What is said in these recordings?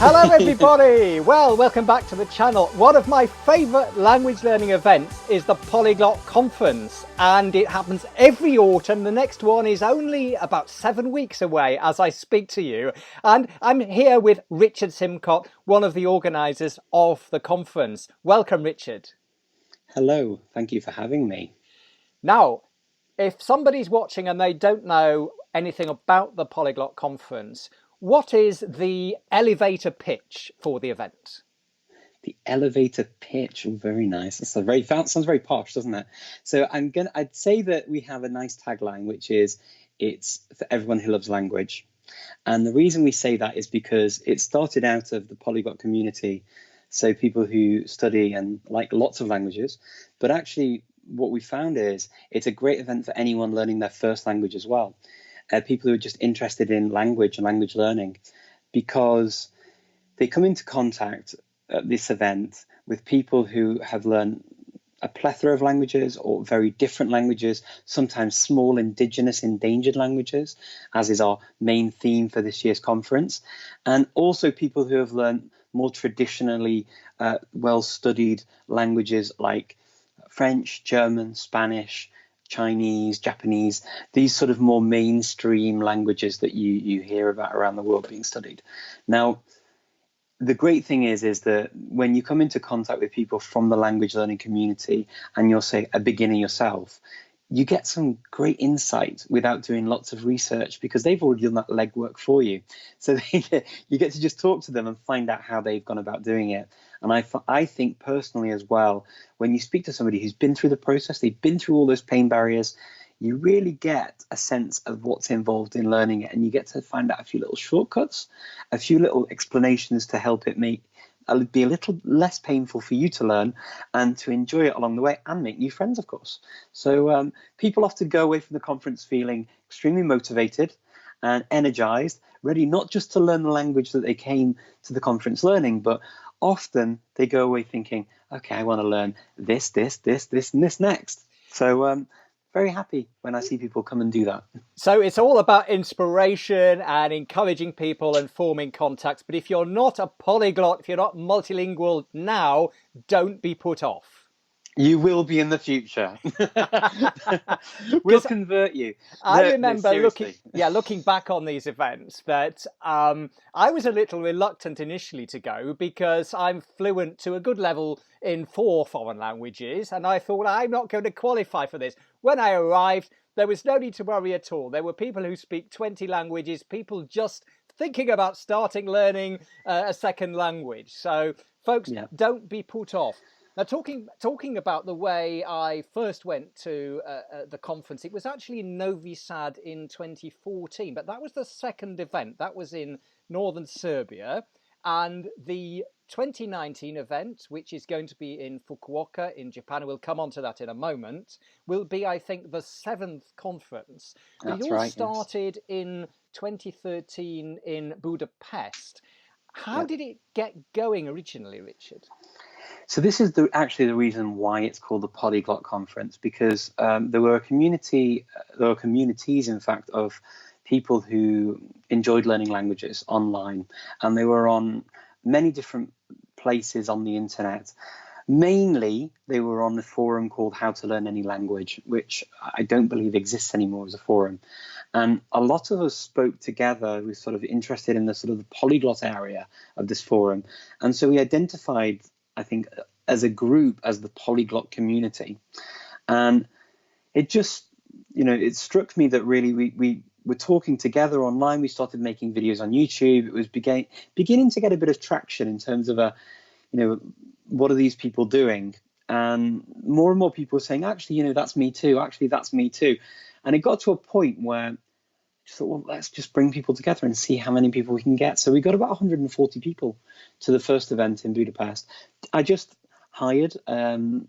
Hello everybody! Well, welcome back to the channel. One of my favourite language learning events is the Polyglot Conference, and it happens every autumn. The next one is only about 7 weeks away as I speak to you, and I'm here with Richard Simcott, one of the organisers of the conference. Welcome, Richard. Hello, thank you for having me. Now, if somebody's watching and they don't know anything about the Polyglot Conference, what is the elevator pitch for the event? The elevator pitch, very nice. Sounds very posh, doesn't it? So I'd say that we have a nice tagline, which is it's for everyone who loves language. And the reason we say that is because it started out of the polyglot community. So people who study and like lots of languages, but actually what we found is it's a great event for anyone learning their first language as well. People who are just interested in language and language learning, because they come into contact at this event with people who have learned a plethora of languages or very different languages, sometimes small indigenous endangered languages, as is our main theme for this year's conference, and also people who have learned more traditionally well-studied languages like French, German, Spanish, Chinese, Japanese, these sort of more mainstream languages that you hear about around the world being studied. Now, the great thing is that when you come into contact with people from the language learning community and you're, say, a beginner yourself, you get some great insight without doing lots of research because they've already done that legwork for you. So you get to just talk to them and find out how they've gone about doing it. And I think personally as well, when you speak to somebody who's been through the process, they've been through all those pain barriers, you really get a sense of what's involved in learning it. And you get to find out a few little shortcuts, a few little explanations to help it be a little less painful for you to learn and to enjoy it along the way and make new friends, of course. So people often go away from the conference feeling extremely motivated and energized, ready not just to learn the language that they came to the conference learning, but often they go away thinking, okay, I want to learn this, and this next. So very happy when I see people come and do that. So it's all about inspiration and encouraging people and forming contacts. But if you're not a polyglot, if you're not multilingual now, don't be put off. You will be in the future. We'll convert you. I remember looking back on these events that I was a little reluctant initially to go because I'm fluent to a good level in 4 foreign languages. And I thought, I'm not going to qualify for this. When I arrived, there was no need to worry at all. There were people who speak 20 languages, people just thinking about starting learning a second language. So folks, don't be put off. Now, talking about the way I first went to the conference, it was actually in Novi Sad in 2014, but that was the second event. That was in northern Serbia. And the 2019 event, which is going to be in Fukuoka in Japan, and we'll come on to that in a moment, will be, I think, the 7th conference. But it all started in 2013 in Budapest. How did it get going originally, Richard? So this is actually the reason why it's called the Polyglot Conference, because there were communities, in fact, of people who enjoyed learning languages online, and they were on many different places on the internet. Mainly, they were on the forum called How to Learn Any Language, which I don't believe exists anymore as a forum. And a lot of us spoke together, we were sort of interested in the sort of the polyglot area of this forum. And so we identified, I think, as a group, as the polyglot community. And it just, it struck me that really we were talking together online. We started making videos on YouTube. It was beginning to get a bit of traction in terms of what are these people doing? And more people were saying, actually, that's me too. Actually, that's me too. And it got to a point where I just thought, well, let's just bring people together and see how many people we can get. So we got about 140 people to the first event in Budapest. I just hired the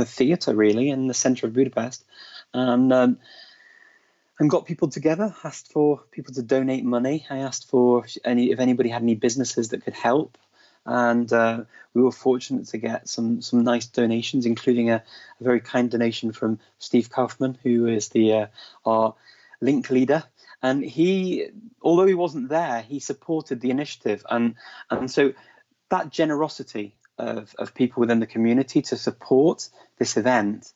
theatre, really, in the centre of Budapest, and got people together, asked for people to donate money. I asked for if anybody had any businesses that could help. And we were fortunate to get some nice donations, including a very kind donation from Steve Kaufman, who is our link leader And he, although he wasn't there, he supported the initiative. And so that generosity of people within the community to support this event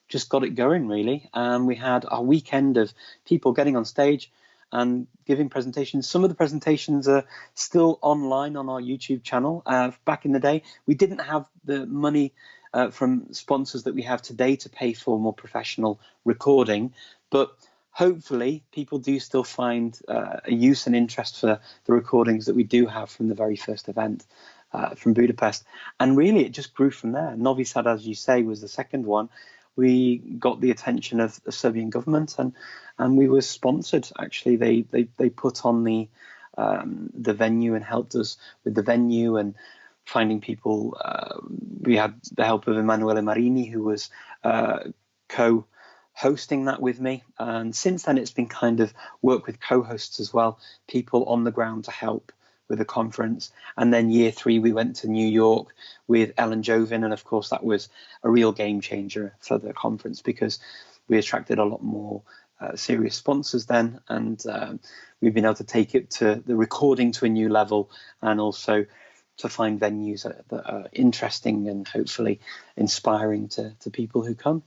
just got it going, really. We had a weekend of people getting on stage and giving presentations. Some of the presentations are still online on our YouTube channel. Back in the day, we didn't have the money from sponsors that we have today to pay for more professional recording, but hopefully people do still find a use and interest for the recordings that we do have from the very first event from Budapest. And really it just grew from there. Novi Sad, as you say, was the second one. We got the attention of the Serbian government, and we were sponsored. Actually, they put on the venue and helped us with the venue and finding people. We had the help of Emanuele Marini, who was co-hosting that with me. And since then, it's been kind of work with co-hosts as well, people on the ground to help with the conference. And then year 3, we went to New York with Ellen Jovin, and of course that was a real game changer for the conference because we attracted a lot more serious sponsors then, and we've been able to take it to the recording to a new level, and also to find venues that are interesting and hopefully inspiring to people who come.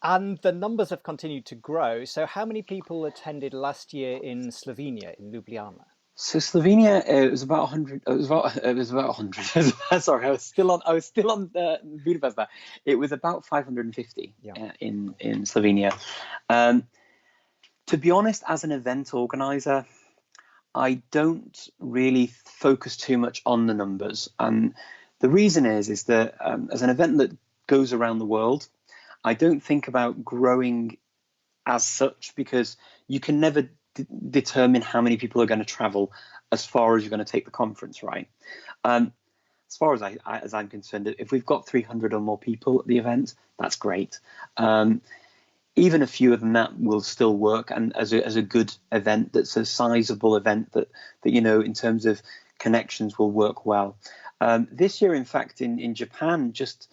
And the numbers have continued to grow. So how many people attended last year in Slovenia, in Ljubljana? So Slovenia, it was about 100. It was about 100. Sorry, I was still on Budapest there. It was about 550 in Slovenia. To be honest, as an event organizer, I don't really focus too much on the numbers, and the reason is that as an event that goes around the world, I don't think about growing as such, because you can never determine how many people are going to travel as far as you're going to take the conference, right? As far as I'm concerned, if we've got 300 or more people at the event, that's great. Even a few of them, that will still work, and as a good event, that's a sizable event that in terms of connections will work well. This year, in fact, in Japan, just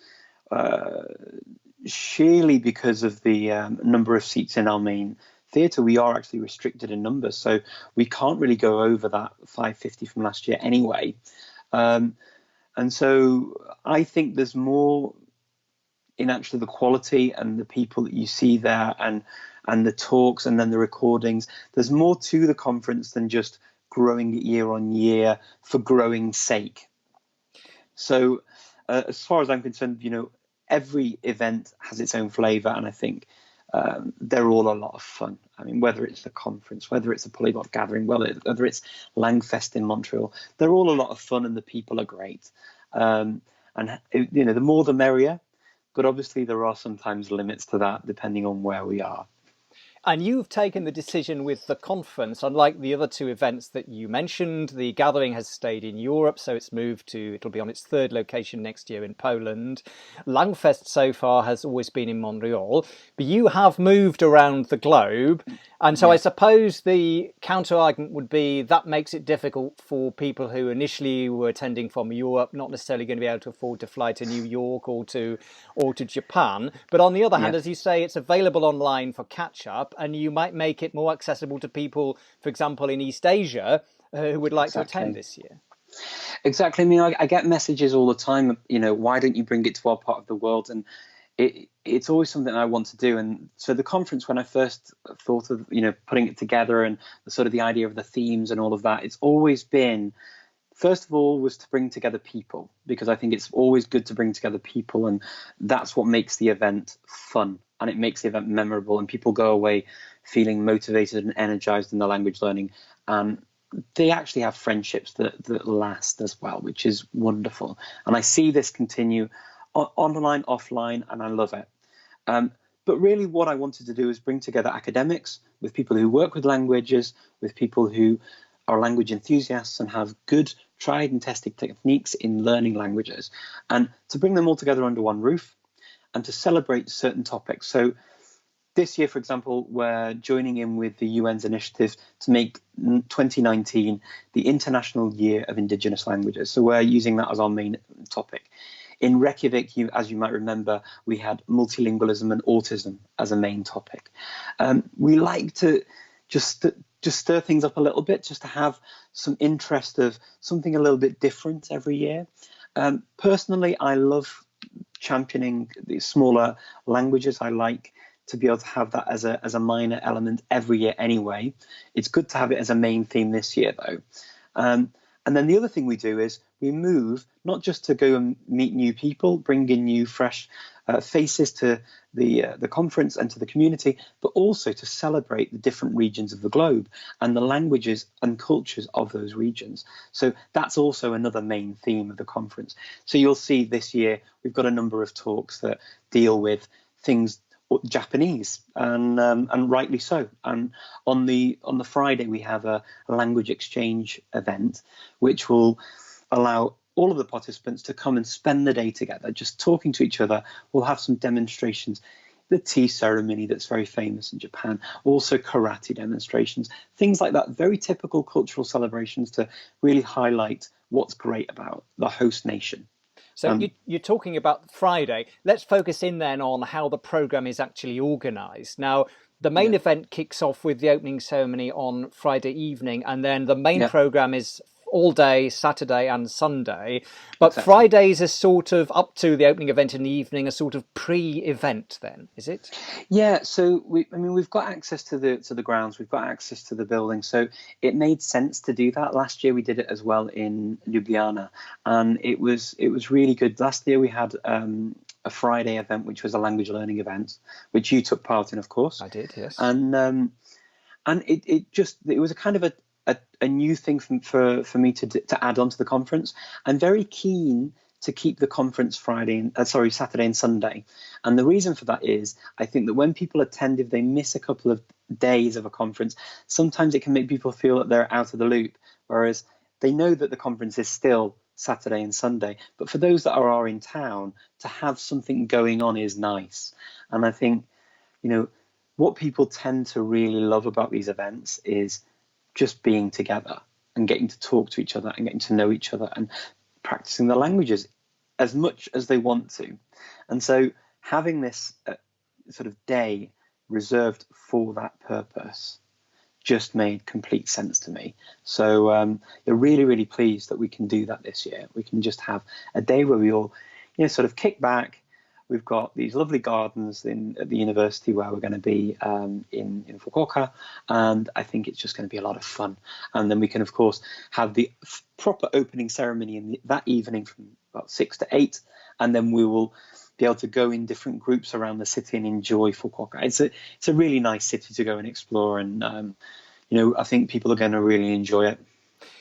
sheerly because of the number of seats in our main theatre, we are actually restricted in numbers, so we can't really go over that 550 from last year anyway. And so I think there's more in actually the quality and the people that you see there, and the talks, and then the recordings. There's more to the conference than just growing it year on year for growing's sake. So as far as I'm concerned, every event has its own flavour, and I think they're all a lot of fun. I mean, whether it's the conference, whether it's a Polyglot gathering, whether it's Langfest in Montreal, they're all a lot of fun, and the people are great. And the more the merrier, but obviously there are sometimes limits to that depending on where we are. And you've taken the decision with the conference, unlike the other two events that you mentioned. The gathering has stayed in Europe, so it'll be on its third location next year in Poland. Langfest so far has always been in Montreal, but you have moved around the globe. And so I suppose the counter argument would be that makes it difficult for people who initially were attending from Europe, not necessarily going to be able to afford to fly to New York or to Japan. But on the other hand, as you say, it's available online for catch up, and you might make it more accessible to people, for example, in East Asia, who would like to attend this year. Exactly. I mean, I get messages all the time, why don't you bring it to our part of the world? And it's always something I want to do. And so the conference, when I first thought of, putting it together and sort of the idea of the themes and all of that, it's always been, first of all, was to bring together people, because I think it's always good to bring together people, and that's what makes the event fun, and it makes the event memorable, and people go away feeling motivated and energized in their language learning, and they actually have friendships that last as well, which is wonderful. And I see this continue online, offline, and I love it. But really what I wanted to do is bring together academics with people who work with languages, with people who are language enthusiasts and have good tried and tested techniques in learning languages, and to bring them all together under one roof and to celebrate certain topics. So this year, for example, we're joining in with the UN's initiative to make 2019 the International Year of Indigenous Languages. So we're using that as our main topic. In Reykjavik, as you might remember, we had multilingualism and autism as a main topic. We like to just stir things up a little bit, just to have some interest of something a little bit different every year. Personally, I love championing these smaller languages. I like to be able to have that as a minor element every year anyway. It's good to have it as a main theme this year, though. And then the other thing we do is we move, not just to go and meet new people, bring in new, fresh faces to the conference and to the community, but also to celebrate the different regions of the globe and the languages and cultures of those regions. So that's also another main theme of the conference. So you'll see this year we've got a number of talks that deal with things Japanese, and rightly so. And on the Friday we have a language exchange event, which will allow all of the participants to come and spend the day together, just talking to each other. We'll have some demonstrations, the tea ceremony that's very famous in Japan, also karate demonstrations, things like that, very typical cultural celebrations to really highlight what's great about the host nation. So you're talking about Friday. Let's focus in then on how the programme is actually organised. Now, the main event kicks off with the opening ceremony on Friday evening, and then the main programme is all day, Saturday and Sunday. But exactly. Fridays is sort of up to the opening event in the evening, a sort of pre-event then, is it? Yeah, so we've got access to the grounds, we've got access to the building, so it made sense to do that. Last year we did it as well in Ljubljana, and it was really good. Last year we had a Friday event, which was a language learning event, which you took part in, of course. I did, yes. And it was a kind of a new thing for me to add on to the conference. I'm very keen to keep the conference Saturday and Sunday. And the reason for that is I think that when people attend, if they miss a couple of days of a conference, sometimes it can make people feel that they're out of the loop, whereas they know that the conference is still Saturday and Sunday. But for those that are in town, to have something going on is nice. And I think, what people tend to really love about these events is just being together and getting to talk to each other and getting to know each other and practicing the languages as much as they want to. And so having this sort of day reserved for that purpose just made complete sense to me. So you're really, really pleased that we can do that this year. We can just have a day where we all, sort of kick back. We've got these lovely gardens at the university where we're going to be in Fukuoka, and I think it's just going to be a lot of fun. And then we can, of course, have the proper opening ceremony that evening from about 6 to 8, and then we will be able to go in different groups around the city and enjoy Fukuoka. It's a really nice city to go and explore, and I think people are going to really enjoy it.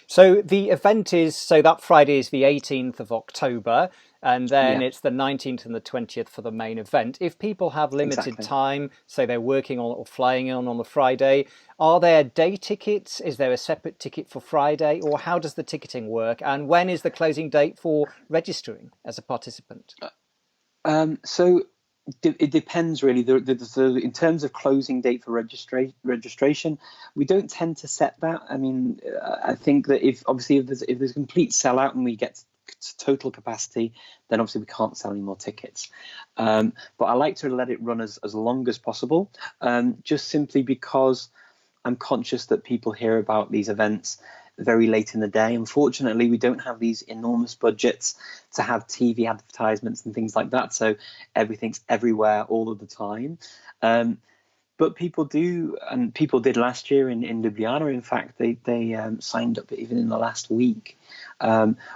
So the event that Friday is the 18th of October, and then it's the 19th and the 20th for the main event. If people have limited time, say they're working on or flying on the Friday, are there day tickets? Is there a separate ticket for Friday, or how does the ticketing work? And when is the closing date for registering as a participant? So it depends really. In terms of closing date for registration, we don't tend to set that. I mean, I think that if there's a complete sellout and we get to total capacity, then obviously we can't sell any more tickets. But I like to let it run as long as possible, just simply because I'm conscious that people hear about these events very late in the day. Unfortunately, we don't have these enormous budgets to have TV advertisements and things like that, so everything's everywhere all of the time. But people do, and people did last year in Ljubljana. In fact, they signed up even in the last week.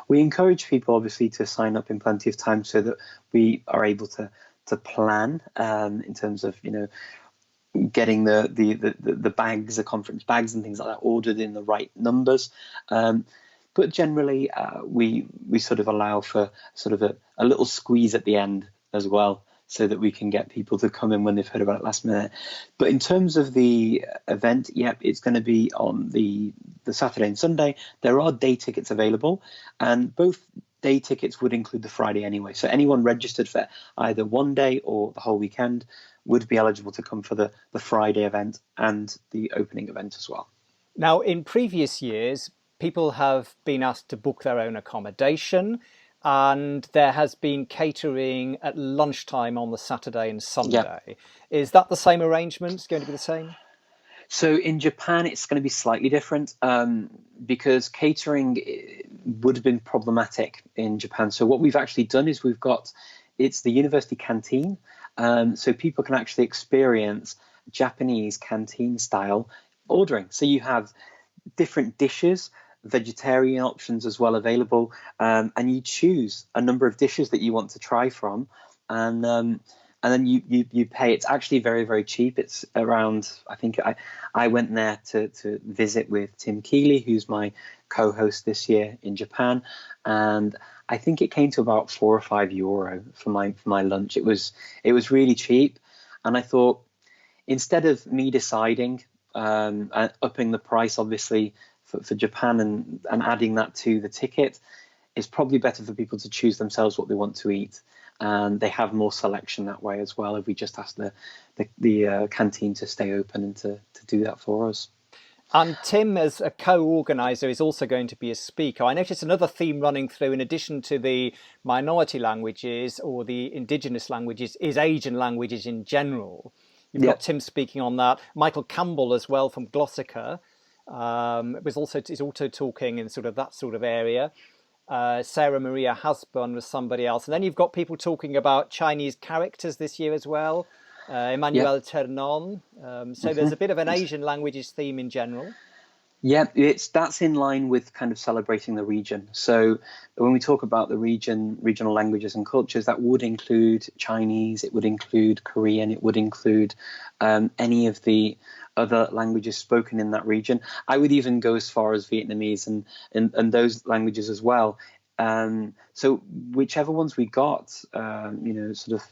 We encourage people, obviously, to sign up in plenty of time so that we are able to plan in terms of, getting the bags, the conference bags and things like that ordered in the right numbers. But generally, we sort of allow for sort of a little squeeze at the end as well, so that we can get people to come in when they've heard about it last minute. But in terms of the event, it's going to be on the Saturday and Sunday. There are day tickets available, and both day tickets would include the Friday anyway. So anyone registered for either one day or the whole weekend would be eligible to come for the Friday event and the opening event as well. Now, in previous years, people have been asked to book their own accommodation, and there has been catering at lunchtime on the Saturday and Sunday. Is that the same arrangement? It's going to be the same? So in Japan, it's going to be slightly different because catering would have been problematic in Japan. So what we've actually done is it's the university canteen. So people can actually experience Japanese canteen style ordering. So you have different dishes, vegetarian options as well available, and you choose a number of dishes that you want to try from, and then you pay. It's actually very, very cheap. It's around, I think I went there to visit with Tim Keeley, who's my co-host this year in Japan, and I think it came to about €4 or €5 for my lunch. It was really cheap, and I thought, instead of me deciding and upping the price, obviously for Japan and adding that to the ticket, it's probably better for people to choose themselves what they want to eat. And they have more selection that way as well, if we just ask the canteen to stay open and to do that for us. And Tim, as a co-organiser, is also going to be a speaker. I noticed another theme running through, in addition to the minority languages or the indigenous languages, is Asian languages in general. You've got Tim speaking on that. Michael Campbell as well from Glossika is also talking in sort of that sort of area. Sarah Maria Hasbun was somebody else. And then you've got people talking about Chinese characters this year as well. Emmanuel Ternon. So there's a bit of an Asian languages theme in general. Yeah, that's in line with kind of celebrating the region. So when we talk about the regional languages and cultures, that would include Chinese, it would include Korean, it would include any of the other languages spoken in that region. I would even go as far as Vietnamese and those languages as well. So whichever ones we got, sort of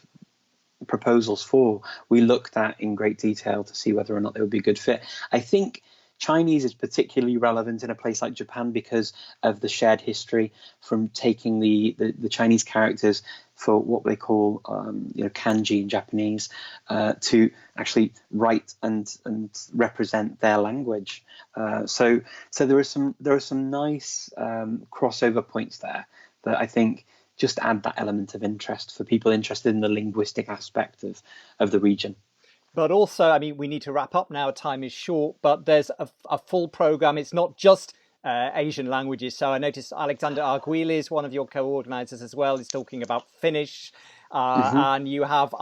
proposals for, we looked at in great detail to see whether or not they would be a good fit. I think Chinese is particularly relevant in a place like Japan because of the shared history from taking the Chinese characters for what they call kanji in Japanese to actually write and represent their language. So there are some nice crossover points there that I think just add that element of interest for people interested in the linguistic aspect of the region. But also, I mean, we need to wrap up now. Time is short, but there's a full program. It's not just Asian languages. So I noticed Alexander Arguili is one of your co-organizers as well. He's talking about Finnish. And you have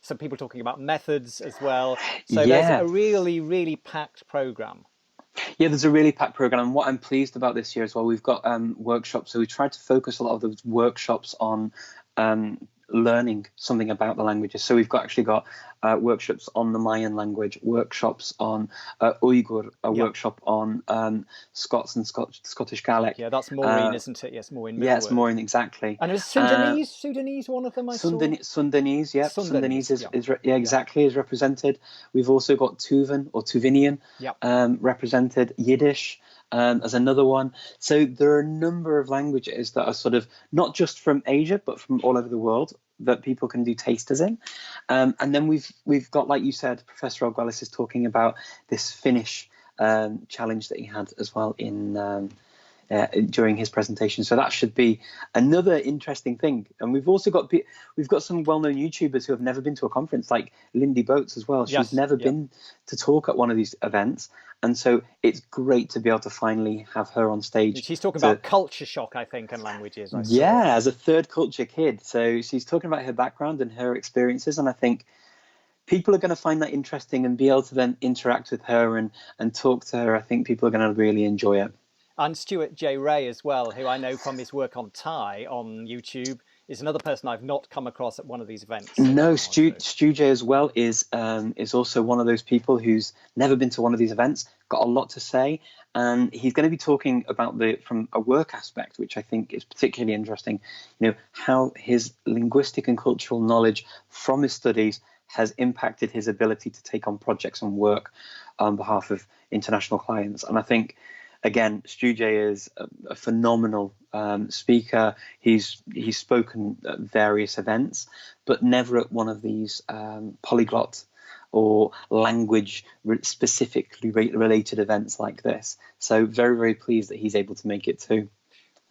some people talking about methods as well. So there's a really, really packed program. Yeah, there's a really packed program. And what I'm pleased about this year as well, we've got workshops. So we tried to focus a lot of those workshops on learning something about the languages. So we've actually got workshops on the Mayan language, workshops on Uyghur, workshop on Scots and Scottish Gaelic. Yeah, that's Maureen, isn't it? Yes, Maureen. Yeah, it's Maureen, exactly. And it was Sudanese, one of them I saw? Sundanese, yeah. Sundanese is represented. We've also got Tuvan or Tuvinian represented, Yiddish as another one. So there are a number of languages that are sort of not just from Asia, but from all over the world that people can do tasters in. And then we've got, like you said, Professor Algualis is talking about this Finnish challenge that he had as well in during his presentation. So that should be another interesting thing. And we've also got some well-known YouTubers who have never been to a conference, like Lindy Boats as well. She's never been to talk at one of these events. And so it's great to be able to finally have her on stage. She's talking about culture shock, I think, and languages. As a third culture kid. So she's talking about her background and her experiences. And I think people are going to find that interesting and be able to then interact with her and talk to her. I think people are going to really enjoy it. And Stuart J. Ray as well, who I know from his work on Thai on YouTube, is another person I've not come across at one of these events. No, Stu J as well is also one of those people who's never been to one of these events, got a lot to say, and he's going to be talking about from a work aspect, which I think is particularly interesting. How his linguistic and cultural knowledge from his studies has impacted his ability to take on projects and work on behalf of international clients. And I think, again, Stu J is a phenomenal speaker. He's spoken at various events, but never at one of these polyglot or language specifically related events like this. So very, very pleased that he's able to make it too.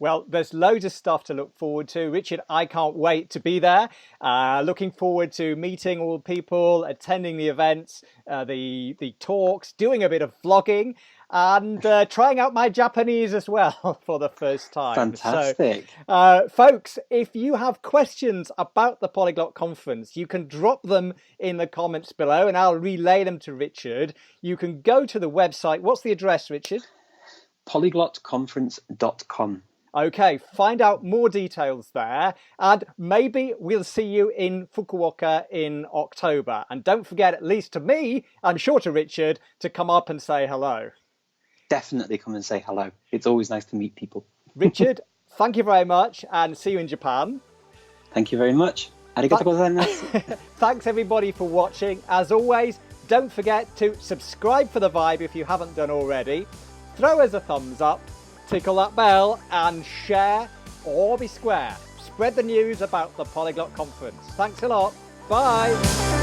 Well, there's loads of stuff to look forward to. Richard, I can't wait to be there. Looking forward to meeting all the people, attending the events, the talks, doing a bit of vlogging, and trying out my Japanese as well for the first time. Fantastic. So, folks, if you have questions about the Polyglot Conference, you can drop them in the comments below and I'll relay them to Richard. You can go to the website. What's the address, Richard? Polyglotconference.com. Okay, find out more details there, and maybe we'll see you in Fukuoka in October. And don't forget, at least to me, I'm sure to Richard, to come up and say hello. Definitely come and say hello. It's always nice to meet people. Richard, thank you very much, and see you in Japan. Thank you very much. Arigatou gozaimasu. Thanks everybody for watching. As always, don't forget to subscribe for The Vibe if you haven't done already. Throw us a thumbs up. Tickle that bell and share or be square. Spread the news about the Polyglot Conference. Thanks a lot. Bye.